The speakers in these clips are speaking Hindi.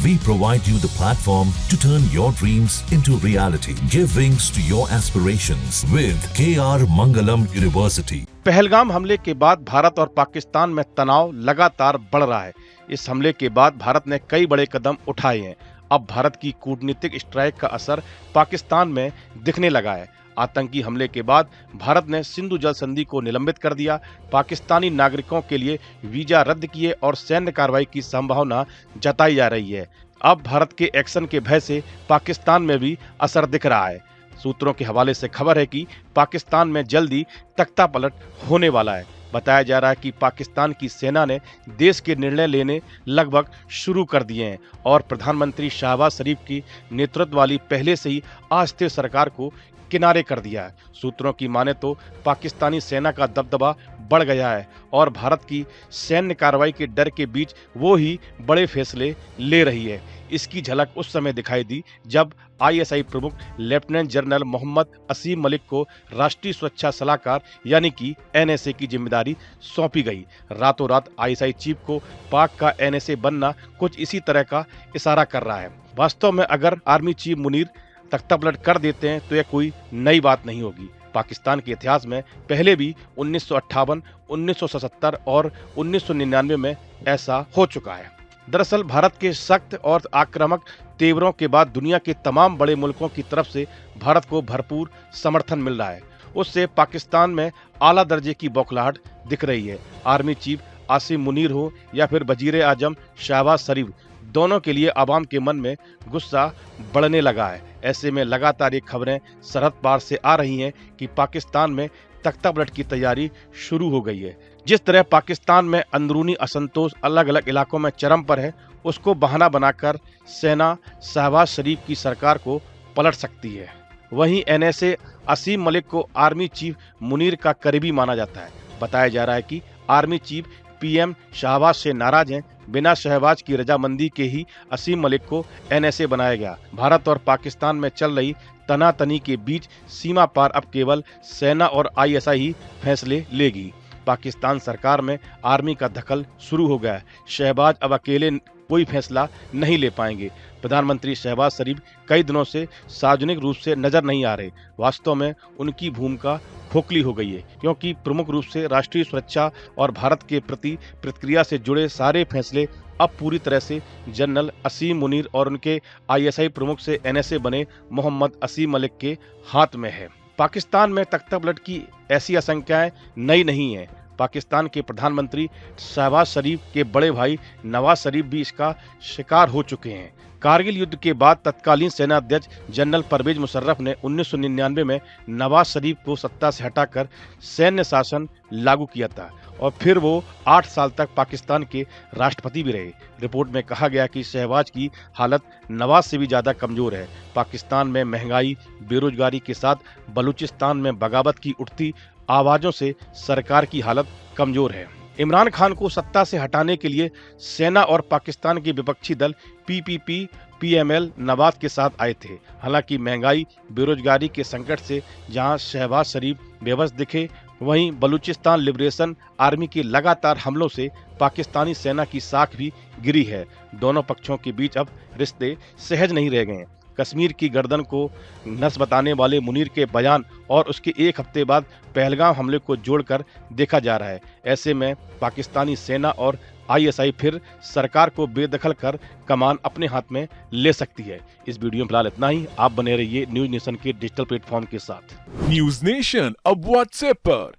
We provide you the platform to turn your dreams into reality. Give wings to your aspirations with KR Mangalam University. Pahalgam हमले के बाद भारत और पाकिस्तान में तनाव लगातार बढ़ रहा है। इस हमले के बाद भारत ने कई बड़े कदम उठाए हैं। अब भारत की कूटनीतिक स्ट्राइक का असर पाकिस्तान में दिखने लगा है। आतंकी हमले के बाद भारत ने सिंधु जल संधि को निलंबित कर दिया, पाकिस्तानी नागरिकों के लिए वीजा रद्द किए और सैन्य कार्रवाई की संभावना जताई जा रही है। अब भारत के एक्शन के भय से पाकिस्तान में भी असर दिख रहा है। सूत्रों के हवाले से खबर है कि पाकिस्तान में जल्दी तख्तापलट होने वाला है। बताया जा रहा है कि पाकिस्तान की सेना ने देश के निर्णय लेने लगभग शुरू कर दिए हैं और प्रधानमंत्री शहबाज शरीफ की नेतृत्व वाली पहले से ही अस्थिर सरकार को किनारे कर दिया है। सूत्रों की माने तो पाकिस्तानी सेना का दबदबा बढ़ गया है और भारत की सैन्य कार्रवाई के डर के बीच वो ही बड़े फैसले ले रही है। इसकी झलक उस समय दिखाई दी जब आईएसआई प्रमुख लेफ्टिनेंट जनरल मोहम्मद असीम मलिक को राष्ट्रीय सुरक्षा सलाहकार यानी कि एनएसए की जिम्मेदारी सौंपी गई। रातों रात आईएसआई चीफ को पाक का एनएसए बनना कुछ इसी तरह का इशारा कर रहा है। वास्तव में अगर आर्मी चीफ मुनीर तख्तापलट कर देते हैं तो यह कोई नई बात नहीं होगी। पाकिस्तान के इतिहास में पहले भी 1958, 1977 और 1999 में ऐसा हो चुका है। दरअसल भारत के सख्त और आक्रामक तेवरों के बाद दुनिया के तमाम बड़े मुल्कों की तरफ से भारत को भरपूर समर्थन मिल रहा है। उससे पाकिस्तान में आला दर्जे की बौखलाहट दिख रही है। आर्मी चीफ आसिम मुनीर हो या फिर वजीर आजम शहबाज शरीफ, दोनों के लिए आवाम के मन में गुस्सा बढ़ने लगा है। ऐसे में लगातार ये खबरें सरहद पार से आ रही हैं कि पाकिस्तान में तख्तापलट की तैयारी शुरू हो गई है। जिस तरह पाकिस्तान में अंदरूनी असंतोष अलग अलग इलाकों में चरम पर है, उसको बहाना बनाकर सेना शहबाज शरीफ की सरकार को पलट सकती है। वहीं एनएसए असीम मलिक को आर्मी चीफ मुनीर का करीबी माना जाता है। बताया जा रहा है कि आर्मी चीफ पीएम शहबाज से नाराज हैं। बिना शहबाज की रजामंदी के ही असीम मलिक को एनएसए बनाया गया। भारत और पाकिस्तान में चल रही तनातनी के बीच सीमा पार अब केवल सेना और आईएसआई ही फैसले लेगी। पाकिस्तान सरकार में आर्मी का दखल शुरू हो गया है। शहबाज अब अकेले कोई फैसला नहीं ले पाएंगे। प्रधानमंत्री शहबाज शरीफ कई दिनों से सार्वजनिक रूप से नजर नहीं आ रहे। वास्तव में उनकी भूमिका खोखली हो गई है, क्योंकि प्रमुख रूप से राष्ट्रीय सुरक्षा और भारत के प्रति प्रतिक्रिया से जुड़े सारे फैसले अब पूरी तरह से जनरल असीम मुनीर और उनके आईएसआई प्रमुख से एनएसए बने मोहम्मद असीम मलिक के हाथ में है। पाकिस्तान में तख्तापलट की ऐसी आशंकाएं नई नहीं है। पाकिस्तान के प्रधानमंत्री शहबाज शरीफ के बड़े भाई नवाज शरीफ भी इसका शिकार हो चुके हैं। कारगिल युद्ध के बाद तत्कालीन सेना अध्यक्ष जनरल परवेज मुशर्रफ ने 1999 में नवाज शरीफ को सत्ता से हटाकर सैन्य शासन लागू किया था और फिर वो 8 साल तक पाकिस्तान के राष्ट्रपति भी रहे। रिपोर्ट में कहा गया कि शहबाज की हालत नवाज से भी ज्यादा कमजोर है। पाकिस्तान में महंगाई, बेरोजगारी के साथ बलूचिस्तान में बगावत की उठती आवाजों से सरकार की हालत कमजोर है। इमरान खान को सत्ता से हटाने के लिए सेना और पाकिस्तान के विपक्षी दल पीपीपी, पीएमएल नवाज के साथ आए थे। हालांकि महंगाई, बेरोजगारी के संकट से जहां शहबाज शरीफ बेबस दिखे, वहीं बलूचिस्तान लिबरेशन आर्मी के लगातार हमलों से पाकिस्तानी सेना की साख भी गिरी है। दोनों पक्षों के बीच अब रिश्ते सहज नहीं रह गए। कश्मीर की गर्दन को नस बताने वाले मुनीर के बयान और उसके एक हफ्ते बाद पहलगाम हमले को जोड़कर देखा जा रहा है। ऐसे में पाकिस्तानी सेना और आईएसआई फिर सरकार को बेदखल कर कमान अपने हाथ में ले सकती है। इस वीडियो में फिलहाल इतना ही। आप बने रहिए न्यूज नेशन के डिजिटल प्लेटफॉर्म के साथ। न्यूज नेशन अब व्हाट्सएप पर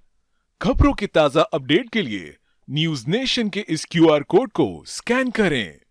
खबरों की ताजा अपडेट के लिए न्यूज नेशन के इस क्यूआर कोड को स्कैन करें।